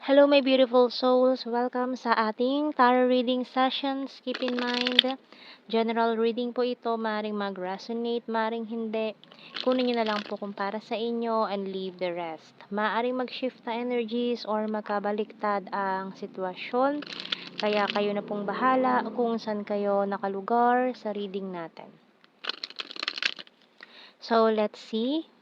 Hello my beautiful souls! Welcome sa ating tarot reading sessions. Keep in mind, general reading po ito. Maring mag-resonate, maring hindi. Kunin nyo na lang po kung para sa inyo and leave the rest. Maaring mag-shift na energies or magkabaliktad ang sitwasyon. Kaya kayo na pong bahala kung saan kayo nakalugar sa reading natin. So, let's see.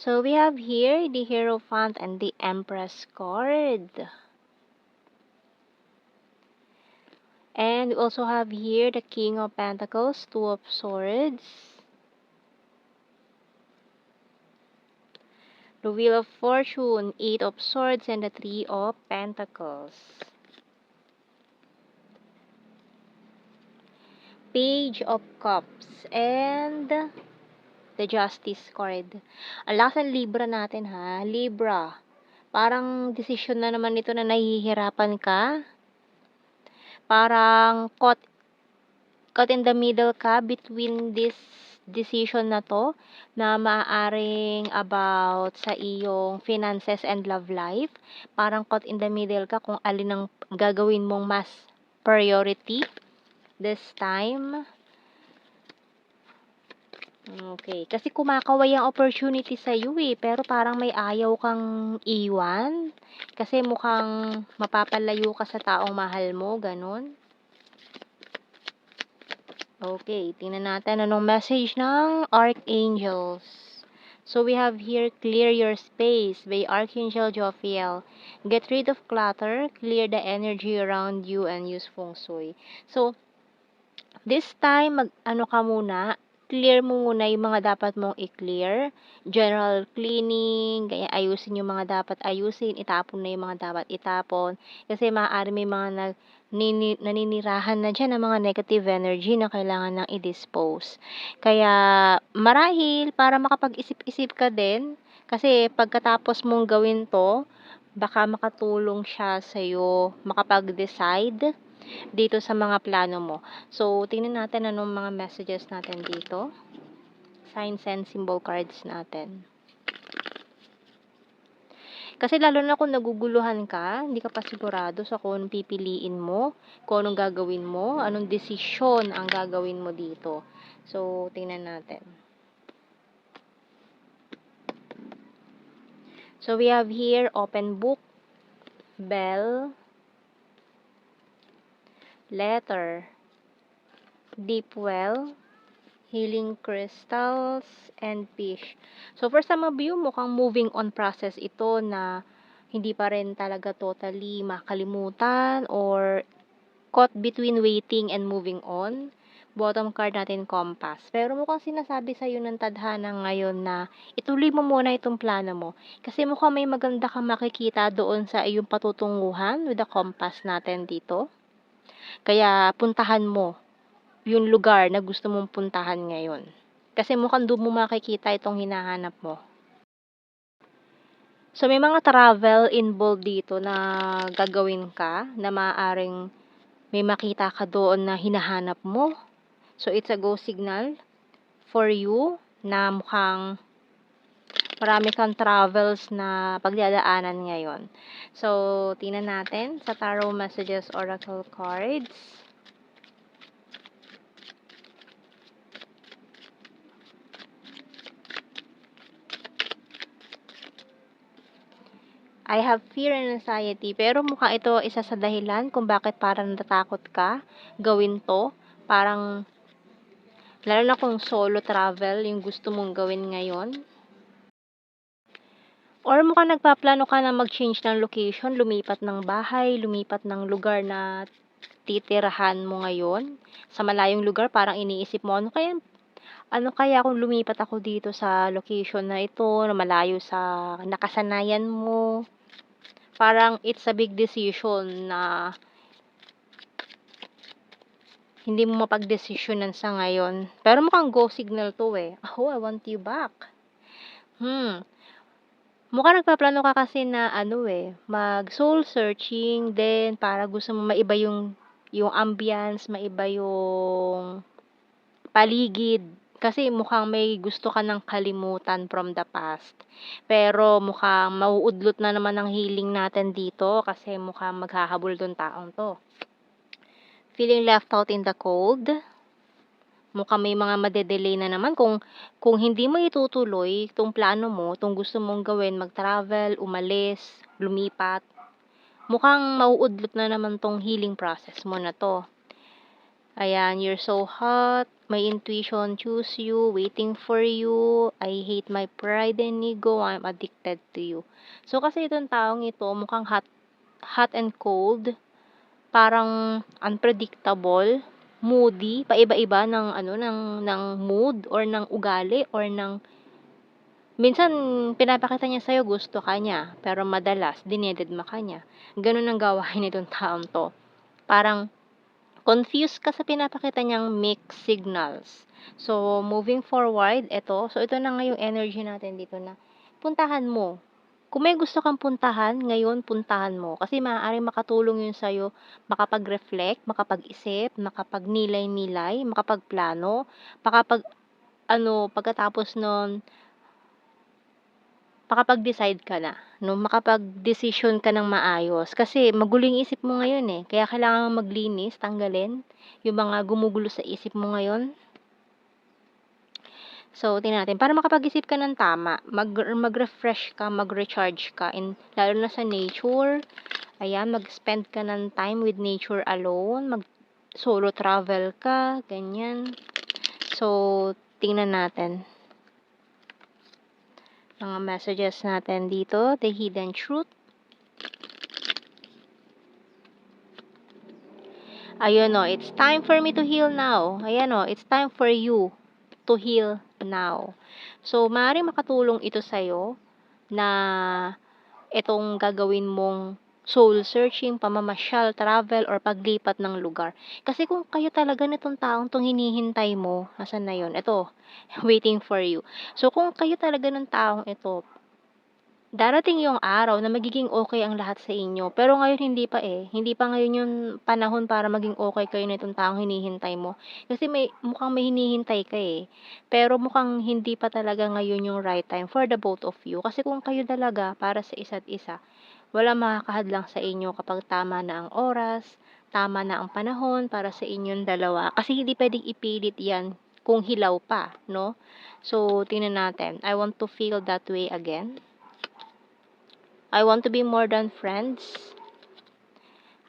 So, we have here the Hierophant and the Empress card. And we also have here the King of Pentacles, Two of Swords, the Wheel of Fortune, Eight of Swords, and the Three of Pentacles. Page of Cups, and the Justice card. Ang lakas ng Libra natin ha, Libra. Parang desisyon na naman ito na nahihirapan ka. Parang caught in the middle ka between this decision na to na maaaring about sa iyong finances and love life. Parang caught in the middle ka kung alin ang gagawin mong mas priority this time. Okay, kasi kumakaway ang opportunity sa iyo pero parang may ayaw kang iwan kasi mukhang mapapalayo ka sa taong mahal mo, ganun. Okay, tingnan natin anong message ng Archangels. So we have here, clear your space by Archangel Jophiel. Get rid of clutter, clear the energy around you, and use feng shui. So, this time, mag-ano ka muna, clear mo muna yung mga dapat mong i-clear. General cleaning, kaya ayusin yung mga dapat ayusin, itapon na yung mga dapat itapon. Kasi maaari may mga naninirahan na dyan ng mga negative energy na kailangan nang i-dispose. Kaya marahil para makapag-isip-isip ka din, kasi pagkatapos mong gawin to, baka makatulong siya sa'yo makapag-decide dito sa mga plano mo. So, tingnan natin anong mga messages natin dito. Signs and symbol cards natin. Kasi lalo na kung naguguluhan ka, hindi ka pa sigurado sa kung anong pipiliin mo, kung anong gagawin mo, anong desisyon ang gagawin mo dito. So, tingnan natin. So, we have here open book, bell, letter, deep well, healing crystals, and fish. So, for some of you, mukhang moving on process ito na hindi pa rin talaga totally makalimutan or caught between waiting and moving on. Bottom card natin, compass. Pero mukhang sinasabi sa'yo ng tadhana ngayon na ituloy mo muna itong plano mo. Kasi mukhang may maganda kang makikita doon sa iyong patutunguhan with the compass natin dito. Kaya puntahan mo yung lugar na gusto mong puntahan ngayon. Kasi mukhang doon mo makikita itong hinahanap mo. So, may mga travel involved dito na gagawin ka na maaaring may makita ka doon na hinahanap mo. So, it's a go signal for you na mukhang marami kang travels na pagdadaanan ngayon. So, tingnan natin sa Tarot Messages Oracle Cards. I have fear and anxiety, pero mukha ito isa sa dahilan kung bakit parang natatakot ka gawin to. Parang, lalo na kung solo travel yung gusto mong gawin ngayon. Or mukhang nagpaplano ka na mag-change ng location, lumipat ng bahay, lumipat ng lugar na titirahan mo ngayon. Sa malayong lugar, parang iniisip mo, ano kaya kung lumipat ako dito sa location na ito, na malayo sa nakasanayan mo. Parang it's a big decision na hindi mo mapag-desisyonan sa ngayon. Pero mukhang go signal to Oh, I want you back. Mukhang nagpaplano ka kasi na mag soul searching, then para gusto mo maiba yung yung ambience, maiba yung paligid. Kasi mukhang may gusto ka ng kalimutan from the past. Pero mukhang mauudlot na naman ang healing natin dito kasi mukhang maghahabol tong taong to. Feeling left out in the cold. Mukhang may mga madedelay na naman kung hindi mo itutuloy itong plano mo, itong gusto mong gawin, mag-travel, umalis, lumipat. Mukhang mauudlot na naman tong healing process mo na to. Ayan, you're so hot. My intuition choose you, waiting for you. I hate my pride and ego. I'm addicted to you. So, kasi itong taong ito, mukhang hot and cold. Parang unpredictable, moody, paiba-iba ng mood or ng ugali or ng minsan pinapakita niya sa'yo gusto ka niya, pero madalas dinededma ka niya. Gano'n ang gawain nitong taong 'to. Parang confused ka sa pinapakita niyang mixed signals. So, moving forward, ito na nga yung energy natin dito na puntahan mo. Kung may gusto kang puntahan, ngayon puntahan mo. Kasi maaaring makatulong yun sa'yo makapag-reflect, makapag-isip, makapagnilay-nilay, makapagplano, pagkatapos nun, makapag-decide ka na, no? Makapag-desisyon ka ng maayos. Kasi maguling isip mo ngayon eh. Kaya kailangan maglinis, tanggalin yung mga gumugulo sa isip mo ngayon. So, tingnan natin. Para makapag-isip ka ng tama, mag-refresh ka, mag-recharge ka, lalo na sa nature. Ayan, mag-spend ka ng time with nature alone. Mag-solo travel ka, ganyan. So, tingnan natin mga messages natin dito. The hidden truth. Ayun o, it's time for me to heal now. Ayan o, it's time for you to heal now. So, maaaring makatulong ito sa'yo na itong gagawin mong soul searching, pamamasyal, travel, or paglipat ng lugar. Kasi kung kayo talaga nitong taong tong hinihintay mo, asan na yun? Ito, waiting for you. So, kung kayo talaga ng taong ito, darating yung araw na magiging okay ang lahat sa inyo. Pero ngayon hindi pa eh. Hindi pa ngayon yung panahon para maging okay kayo nitong taong hinihintay mo. Kasi mukhang may hinihintay ka eh. Pero mukhang hindi pa talaga ngayon yung right time for the both of you. Kasi kung kayo talaga para sa isa't isa, wala makakahadlang sa inyo kapag tama na ang oras, tama na ang panahon para sa inyong dalawa. Kasi hindi pwedeng ipilit yan kung hilaw pa, no? So, tingnan natin. I want to feel that way again. I want to be more than friends.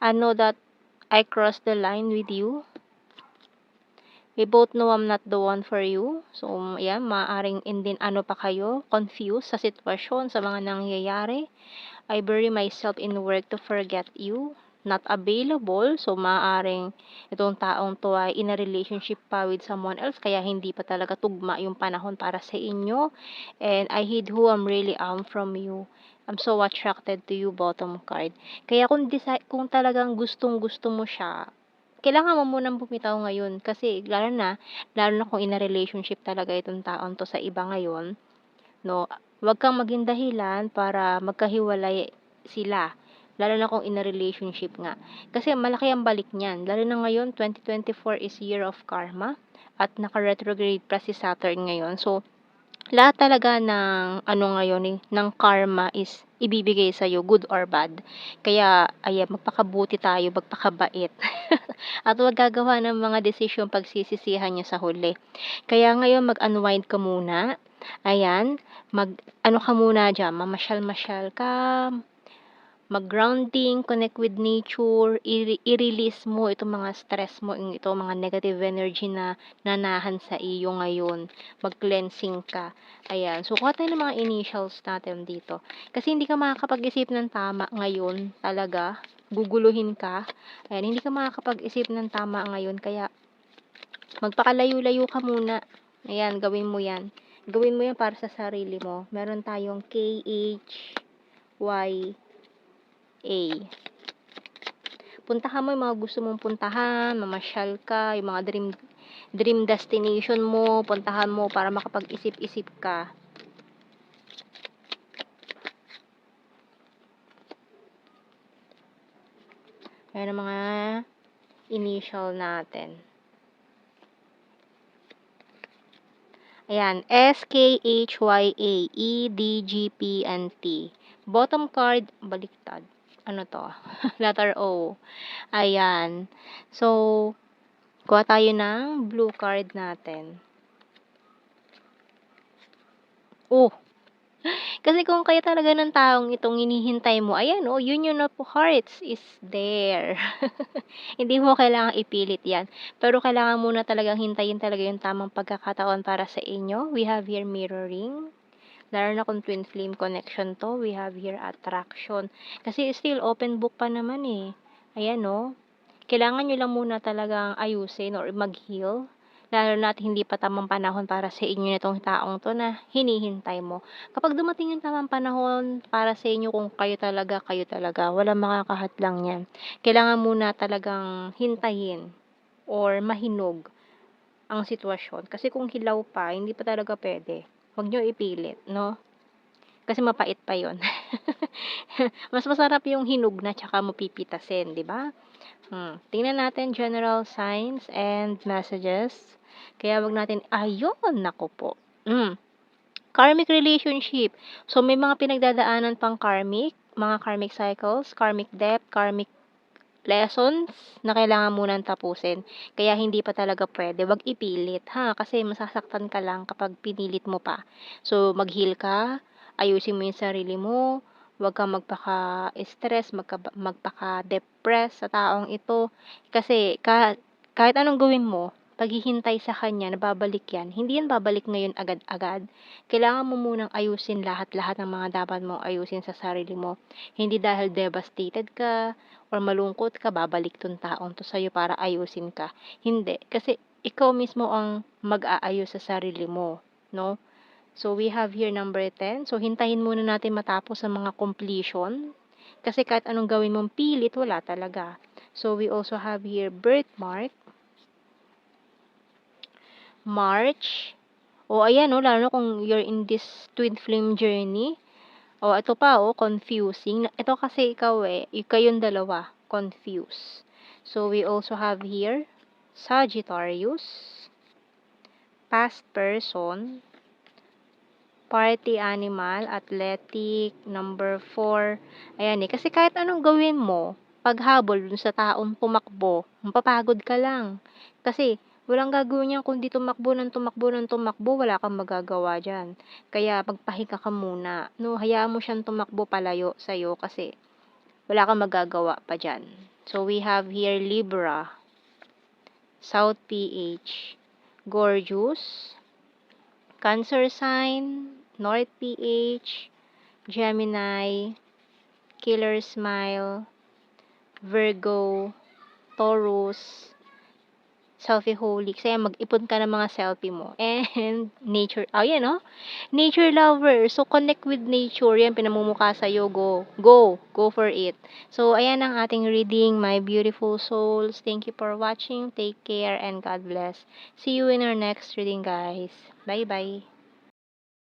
I know that I crossed the line with you. We both know I'm not the one for you. So, yan, maaaring pa kayo, confused sa sitwasyon, sa mga nangyayari. I bury myself in work to forget you. Not available. So, maaaring itong taong to ay in a relationship pa with someone else. Kaya hindi pa talaga tugma yung panahon para sa inyo. And I hid who I'm really am from you. I'm so attracted to you, bottom card. Kaya kung talagang gustong-gusto mo siya, kailangan mo munang bumitaw ngayon. Kasi, lalo na kung in a relationship talaga itong taon to sa iba ngayon, no? Huwag kang maging dahilan para magkahiwalay sila. Lalo na kung in a relationship nga. Kasi malaki ang balik niyan. Lalo na ngayon, 2024 is year of karma. At naka-retrograde pa si Saturn ngayon. So, lahat talaga ng ngayon ng karma is ibibigay sa iyo, good or bad. Kaya ayan, magpakabuti tayo, magpakabait. At huwag gagawa ng mga desisyon pagsisisihan niyo sa huli. Kaya ngayon mag-unwind ka muna. Ayan, ka muna diyan, mamasyal-masyal ka, mag-grounding, connect with nature, i-release mo itong mga stress mo, itong mga negative energy na nanahan sa iyo ngayon. Mag-cleansing ka. Ayan. So, kuha tayo ng mga initials natin dito. Kasi hindi ka makakapag-isip ng tama ngayon talaga. Guguluhin ka. Ayan. Hindi ka makakapag-isip ng tama ngayon. Kaya, magpakalayo-layo ka muna. Ayan. Gawin mo yan. Gawin mo yan para sa sarili mo. Meron tayong KHY A. Puntahan mo yung mga gusto mong puntahan, mamasyal ka, yung mga dream destination mo, puntahan mo para makapag-isip-isip ka. Ayan ang mga initial natin. Ayan, SKHYA, E, D, G, P, and T. Bottom card, baliktad. Ano to? Letter O. Ayan. So, kuha tayo ng blue card natin. Oh, kasi kung kayo talaga ng taong itong hinihintay mo, ayan oh, Union of Hearts is there. Hindi mo kailangang ipilit yan. Pero kailangan muna talagang hintayin talaga yung tamang pagkakataon para sa inyo. We have here mirroring. Lalo na kung twin flame connection to, we have here attraction. Kasi still open book pa naman eh. Ayan oh. Kailangan nyo lang muna talagang ayusin or mag-heal. Lalo na at hindi pa tamang panahon para sa inyo nitong taong to na hinihintay mo. Kapag dumating yung tamang panahon para sa inyo kung kayo talaga, walang makakahadlang yan. Kailangan muna talagang hintayin or mahinog ang sitwasyon. Kasi kung hilaw pa, hindi pa talaga pwede. Huwag nyo ipilit, no? Kasi mapait pa yon. Mas masarap yung hinog na tsaka mo pipitasin, di ba? Tingnan natin general signs and messages. Kaya wag natin, ayun, nako po. Karmic relationship. So, may mga pinagdadaanan pang mga karmic cycles, karmic debt, karmic lessons na kailangan munang tapusin. Kaya hindi pa talaga pwede. Wag ipilit, ha? Kasi masasaktan ka lang kapag pinilit mo pa. So, mag-heal ka, ayusin mo yung sarili mo, wag kang magpaka-stress, magpaka-depress sa taong ito. Kasi kahit anong gawin mo, paghihintay sa kanya na babalik yan, hindi yan babalik ngayon agad-agad. Kailangan mo munang ayusin lahat-lahat ng mga dapat mong ayusin sa sarili mo. Hindi dahil devastated ka, or malungkot ka, babalik tong taong to sa'yo para ayusin ka. Hindi. Kasi ikaw mismo ang mag-aayos sa sarili mo. No? So, we have here number 10. So, hintayin muna natin matapos ang mga completion. Kasi kahit anong gawin mong pilit, wala talaga. So, we also have here birthmark, March. O, ayan, o, lalo na kung you're in this twin flame journey. O, ito pa, confusing. Ito kasi ikaw kayong dalawa, confused. So, we also have here, Sagittarius, past person, party animal, athletic, number 4. Ayan kasi kahit anong gawin mo, paghabol dun sa taong tumakbo, mapapagod ka lang. Kasi, walang gagawin yan kundi tumakbo, wala kang magagawa dyan. Kaya, magpahinga ka muna. No, hayaan mo siyang tumakbo palayo sa'yo kasi wala kang magagawa pa dyan. So, we have here Libra, South PH, Gorgeous, Cancer sign, North PH, Gemini, Killer Smile, Virgo, Taurus, selfie-holic. Kaya mag-ipon ka ng mga selfie mo. And nature, nature lover. So, connect with nature. Yan, pinamumukha sa'yo. Go for it. So, ayan ang ating reading, my beautiful souls. Thank you for watching. Take care and God bless. See you in our next reading, guys. Bye-bye.